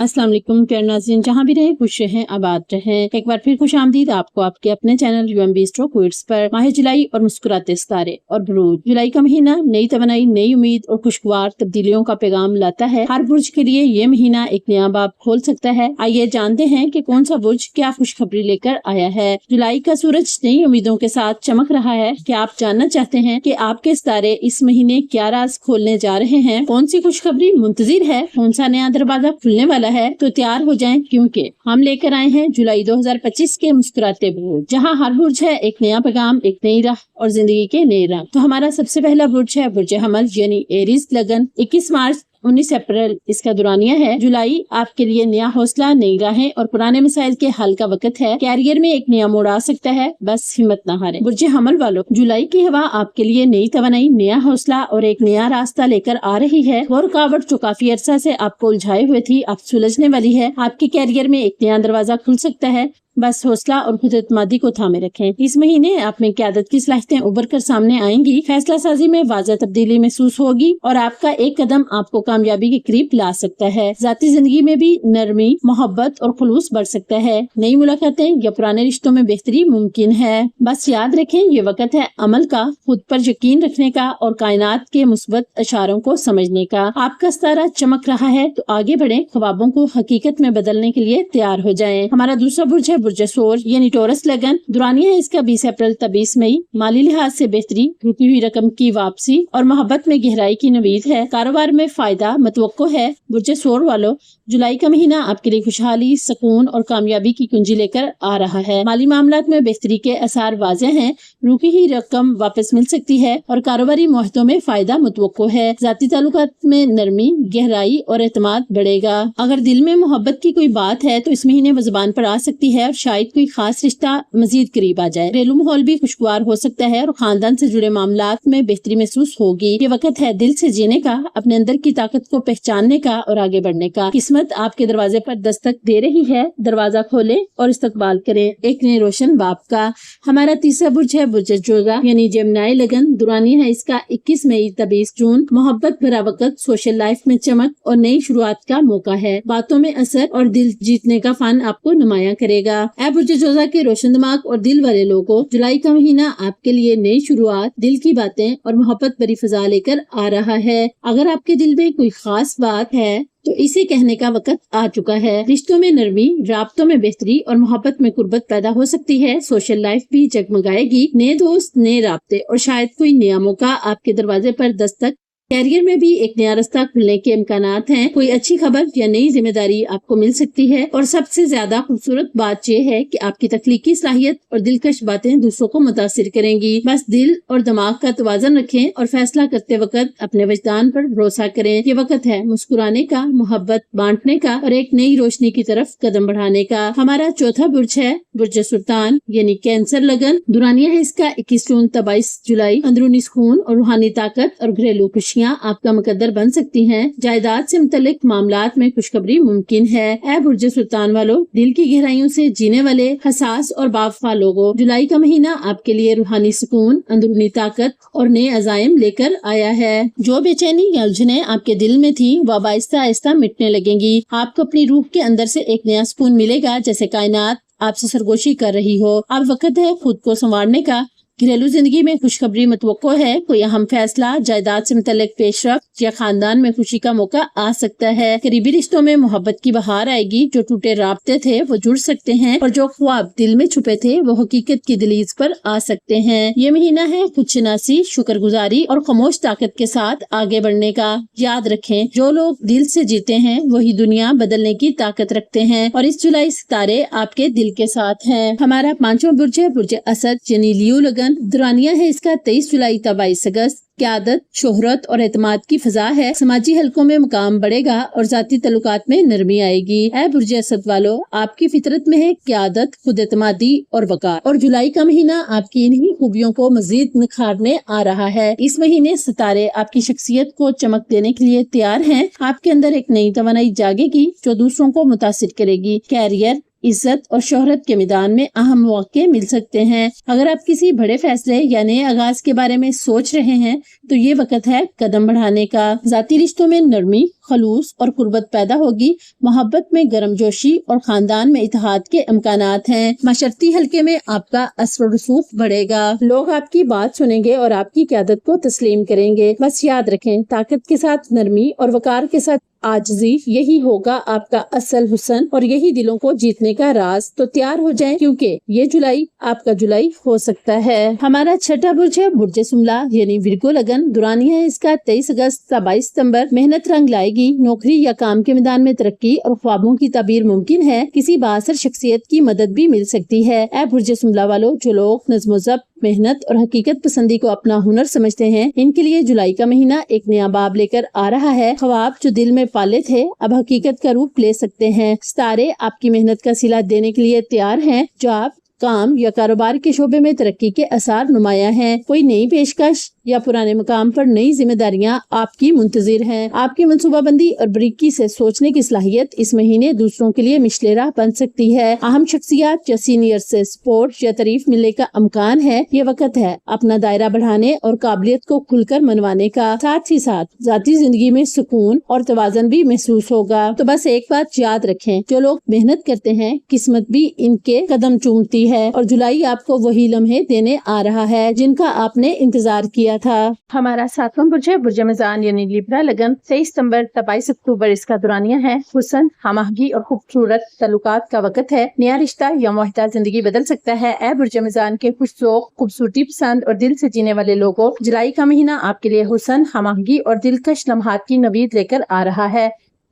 अस्सलाम वालेकुम प्यारे नाज़रीन, जहाँ भी रहें खुश रहें आबाद रहें। एक बार फिर खुश आमदीद आपको आपके अपने चैनल UMB स्ट्रोक क्विट्स पर। माह जुलाई और मुस्कुराते सितारे और बुरूज। जुलाई का महीना नई तवनाई, नई उम्मीद और खुशगवार तब्दीलियों का पैगाम लाता है। हर बुर्ज के लिए ये महीना एक नया बाब खोल सकता है। आइए जानते हैं कि कौन सा बुर्ज क्या खुशखबरी लेकर आया है। जुलाई का सूरज नई उम्मीदों के साथ चमक रहा है। क्या आप जानना चाहते हैं कि आपके सितारे इस महीने क्या राज खोलने जा रहे हैं? कौन सी खुशखबरी मुंतजिर है? कौन सा नया दरवाजा खुलने वाला है? तो तैयार हो जाएं, क्योंकि हम लेकर आए हैं जुलाई 2025 के मुस्कुराते बुर्ज, जहां हर बुर्ज है एक नया पैगाम, एक नई राह और जिंदगी के नए रंग। तो हमारा सबसे पहला बुर्ज है बुर्ज हमल यानी एरीज लगन। 21 मार्च 19 अप्रैल इसका दुरानिया है। जुलाई आपके लिए नया हौसला, नई राहें और पुराने मसाइल के हल का वक्त है। कैरियर में एक नया मोड़ आ सकता है, बस हिम्मत न हारें। बुर्ज हमल वालों, जुलाई की हवा आपके लिए नई तवनाई, नया हौसला और एक नया रास्ता लेकर आ रही है। वो रुकावट जो काफी अरसा से आपको उलझाए हुए थी, अब सुलझने वाली है। आपके कैरियर में एक नया दरवाजा खुल सकता है, बस हौसला और खुद एतमादी को थामे रखें। इस महीने आप में क़यादत की सलाहियतें उभर कर सामने आएंगी। फैसला साजी में वाज़ह तब्दीली महसूस होगी और आपका एक कदम आपको कामयाबी के करीब ला सकता है। जाती जिंदगी में भी नरमी, मोहब्बत और खुलूस बढ़ सकता है। नई मुलाकातें या पुराने रिश्तों में बेहतरी मुमकिन है। बस याद रखें, ये वक्त है अमल का, खुद पर यकीन रखने का और कायनात के मुस्बत इशारों को समझने का। आपका सितारा चमक रहा है तो आगे बढ़े, ख्वाबों को हकीकत में बदलने के लिए तैयार हो जाएं। हमारा दूसरा बुर्ज है बुर्ज सोर यानी टोरस लगन। दुरानिया है इसका 20 अप्रैल 23 मई। माली लिहाज से बेहतरी, रुकी हुई रकम की वापसी और मोहब्बत में गहराई की नवीद है। कारोबार में फायदा मतवक्को है। बुर्ज सोर वालों, जुलाई का महीना आपके लिए खुशहाली, सुकून और कामयाबी की कुंजी लेकर आ रहा है। माली मामलात में बेहतरी के आसार वाज़ेह हैं। रुकी हुई रकम वापस मिल सकती है और कारोबारी मुआहदों में फायदा मुतवक्को है। जाती ताल्लुकात में नरमी, गहराई और एतमाद बढ़ेगा। अगर दिल में मोहब्बत की कोई बात है तो इस महीने वो ज़ुबान पर आ सकती है और शायद कोई खास रिश्ता मजीद करीब आ जाए। घरेलू माहौल भी खुशगवार हो सकता है और खानदान से जुड़े मामलात में बेहतरी महसूस होगी। ये वक्त है दिल से जीने का, अपने अंदर की ताकत को पहचानने का और आगे बढ़ने का। किस्मत आपके दरवाजे पर दस्तक दे रही है, दरवाजा खोले और इस्तकबाल करें एक नए रोशन बाप का। हमारा तीसरा बुर्ज है बुर्ज जोगा यानी जेमिनी लगन। दुरानी है इसका 21 मई 23 जून। मोहब्बत भरा वक्त, सोशल लाइफ में चमक और नई शुरुआत का मौका है। बातों में असर और दिल जीतने का फन आपको नुमाया करेगा। बुर्ज जोगा के रोशन दिमाग और दिल वाले लोगों, जुलाई का महीना आपके लिए नई शुरुआत, दिल की बातें और मोहब्बत भरी फिजा लेकर आ रहा है। अगर आपके दिल में कोई खास बात है तो इसे कहने का वक्त आ चुका है। रिश्तों में नरमी, राब्तों में बेहतरी और मोहब्बत में कुर्बत पैदा हो सकती है। सोशल लाइफ भी जगमगाएगी। नए दोस्त, नए राब्ते और शायद कोई नया मौका आपके दरवाजे पर दस्तक। कैरियर में भी एक नया रास्ता खुलने के इम्कानात हैं। कोई अच्छी खबर या नई जिम्मेदारी आपको मिल सकती है और सबसे ज्यादा खूबसूरत बात यह है कि आपकी तख्लीकी सलाहियत और दिलकश बातें दूसरों को मुतासिर करेंगी। बस दिल और दिमाग का तवाज़ुन रखें और फैसला करते वक्त अपने वजदान पर भरोसा करें। ये वक्त है मुस्कुराने का, मोहब्बत बांटने का और एक नई रोशनी की तरफ कदम बढ़ाने का। हमारा चौथा बुर्ज है बुर्ज सुल्तान यानी कैंसर लगन। दुरानिया है इसका 21 जून 23 जुलाई। अंदरूनी सुकून और रूहानी ताकत और घरेलू खुशियाँ आपका मुकद्दर बन सकती हैं। जायदाद से मुतल्लिक मामलात में खुशखबरी मुमकिन है। बुर्ज सुल्तान वालों, दिल की गहराइयों से जीने वाले हसास और बावफा लोगों, जुलाई का महीना आपके लिए रूहानी सुकून, अंदरूनी ताकत और नए अज़ाइम लेकर आया है। जो बेचैनी या उलझने आपके दिल में थी वह आहिस्ता आहिस्ता मिटने लगेंगी। आपको अपनी रूह के अंदर से एक नया सुकून मिलेगा, जैसे कायनात आपसे सरगोशी कर रही हो। अब वक्त है खुद को संवारने का। घरेलू जिंदगी में खुशखबरी मुतवक्को है। कोई अहम फैसला, जायदाद से मुतल्लिक पेशरफ्त या खानदान में खुशी का मौका आ सकता है। करीबी रिश्तों में मोहब्बत की बहार आएगी। जो टूटे राब्ते थे वो जुड़ सकते हैं और जो ख्वाब दिल में छुपे थे वो हकीकत की दलीज पर आ सकते हैं। ये महीना है खुदशनासी, शुक्रगुजारी और खामोश ताकत के साथ आगे बढ़ने का। याद रखें, जो लोग दिल से जीते हैं वही दुनिया बदलने की ताकत रखते हैं और इस जुलाई सितारे आपके दिल के साथ हैं। हमारा पांचवा बुर्ज है बुर्ज असद यानी लियो लगन। दुरानिया है इसका 23 जुलाई 22 अगस्त। क़यादत, शोहरत और एतमाद की फिजा है। समाजी हलकों में मुकाम बढ़ेगा और जाती तल्लुकात में नरमी आएगी। बुर्ज असद वालों, आपकी फितरत में है क़यादत, खुद एतमादी और वकार और जुलाई का महीना आपकी इन्हीं खूबियों को मजीद निखारने आ रहा है। इस महीने सितारे आपकी शख्सियत को चमक देने के लिए तैयार हैं। आपके अंदर एक नई तवानाई जागेगी जो दूसरों को मुतासिर करेगी। कैरियर, عزت اور شہرت کے میدان میں اہم مواقع مل سکتے ہیں۔ اگر آپ کسی بڑے فیصلے یا نئے آغاز کے بارے میں سوچ رہے ہیں تو یہ وقت ہے قدم بڑھانے کا۔ ذاتی رشتوں میں نرمی، خلوص اور قربت پیدا ہوگی۔ محبت میں گرم جوشی اور خاندان میں اتحاد کے امکانات ہیں۔ معاشرتی حلقے میں آپ کا اثر و رسوخ بڑھے گا۔ لوگ آپ کی بات سنیں گے اور آپ کی قیادت کو تسلیم کریں گے۔ بس یاد رکھیں، طاقت کے ساتھ نرمی اور وقار کے ساتھ عاجزی، یہی ہوگا آپ کا اصل حسن اور یہی دلوں کو جیتنے کا راز۔ تو تیار ہو جائیں، کیونکہ یہ جولائی آپ کا جولائی ہو سکتا ہے۔ ہمارا چھٹا برج ہے برج سملا یعنی ورگو لگن۔ دورانیہ ہے اس کا 23 اگست سے 22 ستمبر۔ محنت رنگ لائے گی، نوکری یا کام کے میدان میں ترقی اور خوابوں کی تعبیر ممکن ہے۔ کسی بااثر شخصیت کی مدد بھی مل سکتی ہے۔ اے برج سملا والو، جو لوگ نظم و ضبط، محنت اور حقیقت پسندی کو اپنا ہنر سمجھتے ہیں، ان کے لیے جولائی کا مہینہ ایک نیا باب لے کر آ رہا ہے۔ خواب جو دل میں پالے تھے اب حقیقت کا روپ لے سکتے ہیں۔ ستارے آپ کی محنت کا صلہ دینے کے لیے تیار ہیں۔ جو آپ کام یا کاروبار کے شعبے میں ترقی کے آثار نمایاں ہیں۔ کوئی نئی پیشکش یا پرانے مقام پر نئی ذمہ داریاں آپ کی منتظر ہیں۔ آپ کی منصوبہ بندی اور باریکی سے سوچنے کی صلاحیت اس مہینے دوسروں کے لیے مشعل راہ بن سکتی ہے۔ اہم شخصیات یا سینئر سے سپورٹ یا تعریف ملنے کا امکان ہے۔ یہ وقت ہے اپنا دائرہ بڑھانے اور قابلیت کو کھل کر منوانے کا۔ ساتھ ہی ساتھ ذاتی زندگی میں سکون اور توازن بھی محسوس ہوگا۔ تو بس ایک بات یاد رکھیں، جو لوگ محنت کرتے ہیں قسمت بھی ان کے قدم چومتی ہے، اور جولائی آپ کو وہی لمحے دینے آ رہا ہے جن کا آپ نے انتظار کیا تھا۔ ہمارا 7واں برج ہے برج میزان یعنی لیبرا لگن۔ 23 ستمبر سے 22 اکتوبر اس کا دورانیہ ہے۔ حسن، ہم آہنگی اور خوبصورت تعلقات کا وقت ہے۔ نیا رشتہ یا معاہدہ زندگی بدل سکتا ہے۔ اے برج میزان کے خوش ذوق، خوبصورتی پسند اور دل سے جینے والے لوگوں، جولائی کا مہینہ آپ کے لیے حسن، ہم آہنگی اور دلکش لمحات کی نوید لے کر آ رہا ہے۔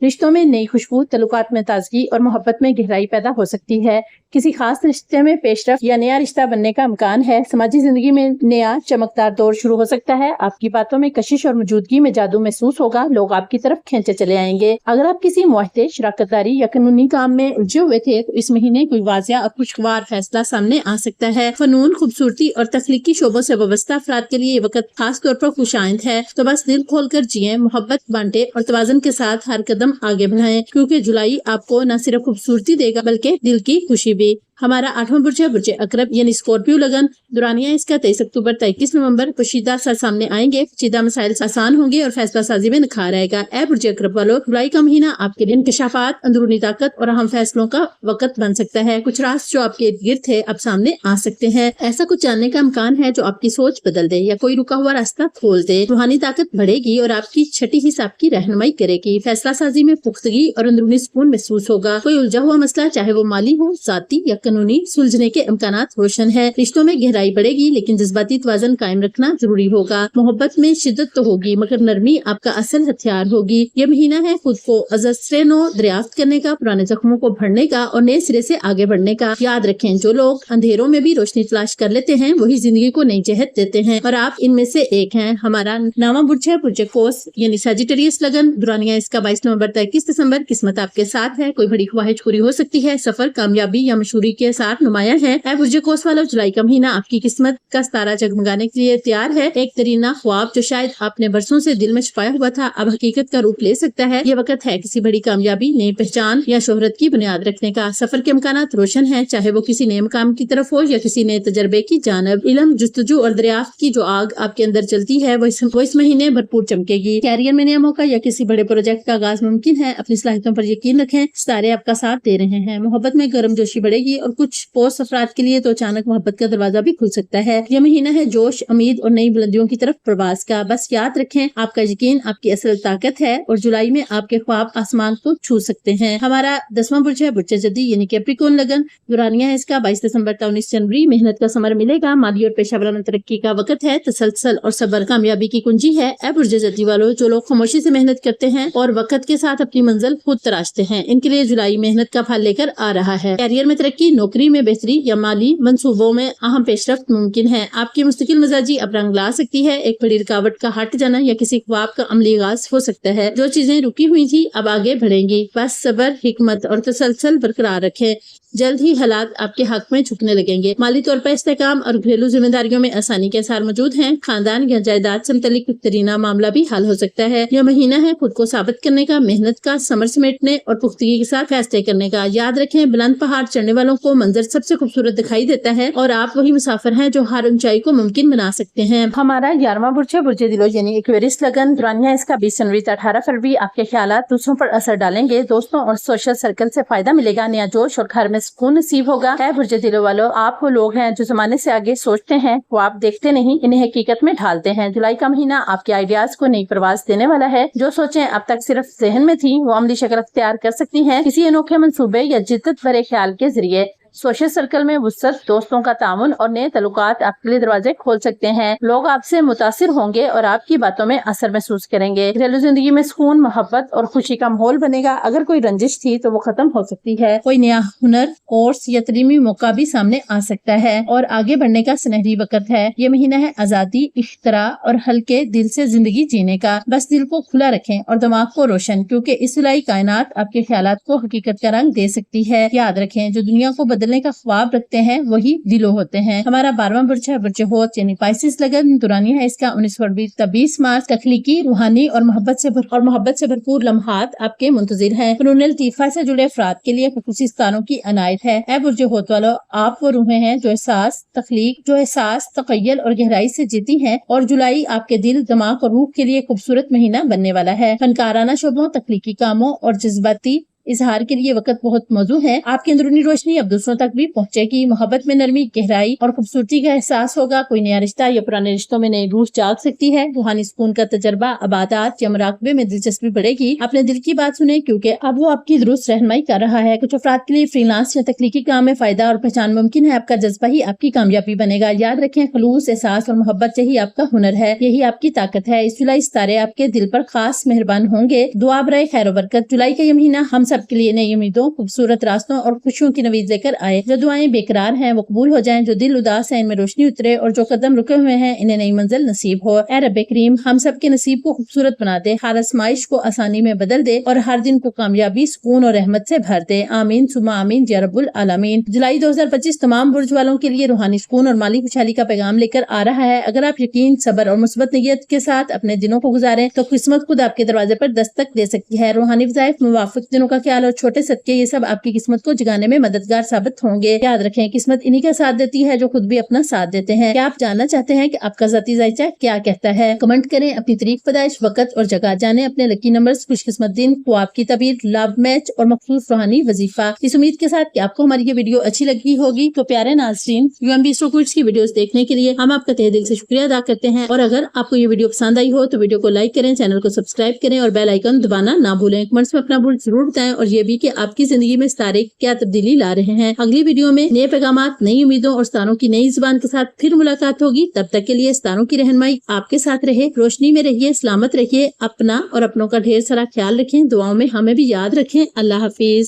رشتوں میں نئی خوشبو، تعلقات میں تازگی اور محبت میں گہرائی پیدا ہو سکتی ہے۔ کسی خاص رشتے میں پیش رفت یا نیا رشتہ بننے کا امکان ہے۔ سماجی زندگی میں نیا چمکدار دور شروع ہو سکتا ہے۔ آپ کی باتوں میں کشش اور موجودگی میں جادو محسوس ہوگا۔ لوگ آپ کی طرف کھینچے چلے آئیں گے۔ اگر آپ کسی معاہدے، شراکت داری یا قانونی کام میں الجھے ہوئے تھے تو اس مہینے کوئی واضح اور خوشگوار فیصلہ سامنے آ سکتا ہے۔ فنون، خوبصورتی اور تخلیقی شعبوں سے وابستہ افراد کے لیے یہ وقت خاص طور پر خوش آئند ہے۔ تو بس دل کھول کر جیئیں، محبت بانٹیں اور توازن کے ساتھ ہر قدم آگے بڑھائیں، کیونکہ جولائی آپ کو نہ صرف خوبصورتی دے گا بلکہ دل کی خوشی بھی۔ ہمارا 8واں برج ہے برج عقرب یعنی اسکارپیو لگن۔ دورانیہ اس کا 23 اکتوبر سے 21 نومبر۔ پوشیدہ سر سامنے آئیں گے، پیچیدہ مسائل آسان ہوں گے اور فیصلہ سازی میں نکھار آئے گا۔ اے برج عقرب والو، جولائی کا مہینہ آپ کے لیے انکشافات، اندرونی طاقت اور اہم فیصلوں کا وقت بن سکتا ہے۔ کچھ راز جو آپ کے ارد گرد تھے اب سامنے آ سکتے ہیں۔ ایسا کچھ جاننے کا امکان ہے جو آپ کی سوچ بدل دے یا کوئی رکا ہوا راستہ کھول دے۔ روحانی طاقت بڑھے گی اور آپ کی چھٹی حصہ آپ کی رہنمائی کرے گی۔ فیصلہ سازی میں پختگی اور اندرونی سکون محسوس ہوگا۔ کوئی الجھا ہوا مسئلہ چاہے وہ مالی ہو، ذاتی یا قانونی، سلجھنے کے امکانات روشن ہے۔ رشتوں میں گہرائی بڑھے گی لیکن جذباتی توازن قائم رکھنا ضروری ہوگا۔ محبت میں شدت تو ہوگی مگر نرمی آپ کا اصل ہتھیار ہوگی۔ یہ مہینہ ہے خود کو ازسر نو دریافت کرنے کا، پرانے زخموں کو بھرنے کا اور نئے سرے سے آگے بڑھنے کا۔ یاد رکھیں، جو لوگ اندھیروں میں بھی روشنی تلاش کر لیتے ہیں وہی زندگی کو نئی جہت دیتے ہیں، اور آپ ان میں سے ایک ہیں۔ ہمارا 9واں برج ہے برج قوس یعنی سیجیٹیریس لگن۔ دورانیہ اس کا 22 نومبر سے 21 دسمبر۔ قسمت آپ کے ساتھ ہے، کوئی بڑی خواہش پوری ہو سکتی ہے۔ سفر، کامیابی یا مشہوری کے ساتھ نمایاں ہے۔ اے برج قوس والو، جولائی کا مہینہ آپ کی قسمت کا ستارہ جگمگانے کے لیے تیار ہے۔ ایک درینہ خواب جو شاید آپ نے برسوں سے دل میں چھپایا ہوا تھا اب حقیقت کا روپ لے سکتا ہے۔ یہ وقت ہے کسی بڑی کامیابی، نئی پہچان یا شہرت کی بنیاد رکھنے کا۔ سفر کے امکانات روشن ہیں، چاہے وہ کسی نئے مقام کی طرف ہو یا کسی نئے تجربے کی جانب۔ علم، جستجو اور دریافت کی جو آگ آپ کے اندر جلتی ہے وہ اس مہینے بھرپور چمکے گی۔ کیریئر میں نیا موقع یا کسی بڑے پروجیکٹ کا آغاز ممکن ہے۔ اپنی صلاحیتوں پر یقین رکھیں، ستارے آپ کا ساتھ دے رہے ہیں۔ محبت میں گرم جوشی بڑھے گی اور کچھ پوسٹ افراد کے لیے تو اچانک محبت کا دروازہ بھی کھل سکتا ہے۔ یہ مہینہ ہے جوش، امید اور نئی بلندیوں کی طرف پرواز کا۔ بس یاد رکھیں، آپ کا یقین آپ کی اصل طاقت ہے اور جولائی میں آپ کے خواب آسمان کو چھو سکتے ہیں۔ ہمارا 10واں برج ہے برج جدی یعنی کیپریکون لگن۔ دورانیہ ہے اس کا 22 دسمبر سے 19 جنوری۔ محنت کا ثمر ملے گا، مالی اور پیشہ ورانہ ترقی کا وقت ہے۔ تسلسل اور صبر کامیابی کی کنجی ہے۔ اے برج جدی والو، جو لوگ خاموشی سے محنت کرتے ہیں اور وقت کے ساتھ اپنی منزل خود تراشتے ہیں، ان کے لیے جولائی محنت کا پھل لے کر آ رہا ہے۔ کیریئر میں ترقی، نوکری میں بہتری یا مالی منصوبوں میں اہم پیش رفت ممکن ہے۔ آپ کی مستقل مزاجی اب رنگ لا سکتی ہے۔ ایک بڑی رکاوٹ کا ہٹ جانا یا کسی خواب کا عملی آغاز ہو سکتا ہے۔ جو چیزیں رکی ہوئی تھی اب آگے بڑھیں گی۔ بس صبر، حکمت اور تسلسل برقرار رکھیں۔ जल्द ही हालात आपके हक में झुकने लगेंगे। माली तौर पर इस्तेकाम और घरेलू जिम्मेदारियों में आसानी के आसार मौजूद हैं। खानदान या जायदाद से मुतल्लिक बेहतरीन मामला भी हल हो सकता है। यह महीना है खुद को साबित करने का, मेहनत का, समर समेटने और पुख्तगी के साथ फैसले करने का। याद रखें, बुलंद पहाड़ चढ़ने वालों को मंजर सबसे खूबसूरत दिखाई देता है और आप वही मुसाफिर हैं जो हर ऊंचाई को मुमकिन बना सकते हैं। हमारा 11वां बुर्ज है बुर्ज दिलो यानी एक्वेरियस लगन। दुरानिया इसका 20 जनवरी से 18 फरवरी। आपके ख्यालात दूसरों पर असर डालेंगे। दोस्तों और सोशल सर्कल से फायदा मिलेगा। नया जोश और घर में सुकून नसीब होगा। है बुर्ज दिलो वालों, आप वो लोग हैं जो जमाने से आगे सोचते हैं, वो आप देखते नहीं, इन्हें हकीकत में ढालते हैं। जुलाई का महीना आपके आइडियाज को नई परवाज देने वाला है। जो सोचें अब तक सिर्फ जहन में थी, वो अमली शक्ल अख्तियार कर सकती हैं किसी अनोखे मंसूबे या जिद्दत भरे ख्याल के जरिए। सोशल सर्कल में वुसअत, दोस्तों का तामुन और नए तल्लुकात आपके लिए दरवाजे खोल सकते हैं। लोग आपसे मुतासिर होंगे और आपकी बातों में असर महसूस करेंगे। घरेलू जिंदगी में सुकून, मोहब्बत और खुशी का माहौल बनेगा। अगर कोई रंजिश थी तो वो खत्म हो सकती है। कोई नया हुनर, कोर्स या तलीमी मौका भी सामने आ सकता है और आगे बढ़ने का सुनहरी वक्त है। ये महीना है आजादी, इख्तरा और हल्के दिल से जिंदगी जीने का। बस दिल को खुला रखें और दिमाग को रोशन, क्योंकि इस जुलाई कायनात आपके ख्यालात को हकीकत का रंग दे सकती है। याद रखें, जो दुनिया को बदलने का ख्वाब रखते हैं वही दिलो होते हैं। हमारा 12वां बुर्ज है बुर्ज होत यानी पाइसिस लगन। दुरानिया है इसका 19 फरवरी से 20 मार्च। तख्लीकी, रूहानी और मोहब्बत से भरपूर लम्हात आपके मुंतजिर हैं। फनून लतीफा से जुड़े अफराद के लिए खुसूसी स्थानों की अनायत है। ऐ बुर्ज होत वालों, आप वो रूहें हैं जो एहसास, तखय्युल और गहराई से जीती हैं और जुलाई आपके दिल, दिमाग और रूह के लिए खूबसूरत महीना बनने वाला है। फनकाराना शोबों, तख्लीकी कामों और जज्बाती इजहार के लिए वक्त बहुत मौजूद है। आपकी अंदरूनी रोशनी अब दूसरों तक भी पहुंचेगी। मोहब्बत में नरमी, गहराई और खूबसूरती का एहसास होगा। कोई नया रिश्ता या पुराने रिश्तों में नई रूह जाग सकती है। रूहानी सुकून का तजर्बा, इबादत या मुराकबे में दिलचस्पी बढ़ेगी। अपने दिल की बात सुने, क्योंकि अब वो आपकी दुरुस्त रहनुमाई कर रहा है। कुछ अफराद के लिए फ्रीलांस या तकनीकी काम में फायदा और पहचान मुमकिन है। आपका जज्बा ही आपकी कामयाबी बनेगा। याद रखें, खलूस, एहसास और मोहब्बत यही आपका हुनर है, यही आपकी ताकत है। इस जुलाई सितारे आपके दिल पर खास मेहरबान होंगे। दुआ बराए खैर बरकत। जुलाई का ये महीना हम सब के लिए नई उम्मीदों, खूबसूरत रास्तों और खुशियों की नवीद लेकर आए। जो दुआएं बेकरार हैं वो कबूल हो जाएं, जो दिल उदास है इनमें रोशनी उतरे और जो कदम रुके हुए हैं इन्हें नई मंजिल नसीब हो। ऐ रब्बे करीम, हम सब के नसीब को खूबसूरत बना दे, हर आजमाइश को आसानी में बदल दे और हर दिन को कामयाबी, सुकून और रहमत से भर दे। आमीन सुमा आमीन या रब्बुल आलमीन। जुलाई 2025 तमाम बुर्ज वालों के लिए रूहानी सुकून और माली खुशहाली का पैगाम लेकर आ रहा है। अगर आप यकीन, सब्र और मुस्बत नीयत के साथ अपने दिनों को गुजारें तो किस्मत खुद आपके दरवाजे पर दस्तक दे सकती है। रूहानी वज़ाइफ, मुवाफ़िक़ दिनों का ख्याल और छोटे सदके, ये सब आपकी किस्मत को जगाने में मददगार साबित होंगे। याद रखें, किस्मत इन्हीं का साथ देती है जो खुद भी अपना साथ देते हैं। क्या आप जानना चाहते हैं कि आपका ज़ाती जायचा क्या कहता है? कमेंट करें। अपनी तारीख, पैदाइश, वक्त और जगह जाने, अपने लकी नंबर्स, खुशकिस्मत दिन, ख्वाब की तबीर, लव मैच और मखसूस रूहानी वजीफा। इस उम्मीद के साथ कि आपको हमारी ये वीडियो अच्छी लगी होगी। तो प्यारे नाज़रीन, UMB एस्ट्रो क्विड्स की वीडियोस देखने के लिए हम आपका तहे दिल से शुक्रिया अदा करते हैं। और अगर आपको ये वीडियो पसंद आई हो तो वीडियो को लाइक करें, चैनल को सब्सक्राइब करें और बेल आइकन दबाना ना भूलें। कमेंट्स में अपना बुर्ज जरूर बताएं और ये भी कि आपकी जिंदगी में सितारे क्या तब्दीली ला रहे हैं। अगली वीडियो में नए पैगामात, नई उम्मीदों और सितारों की नई जुबान के साथ फिर मुलाकात होगी। तब तक के लिए सितारों की रहनुमाई आपके साथ रहे। रोशनी में रहिए, सलामत रहिए, अपना और अपनों का ढेर सारा ख्याल रखें। दुआओं में हमें भी याद रखें। अल्लाह हाफिज।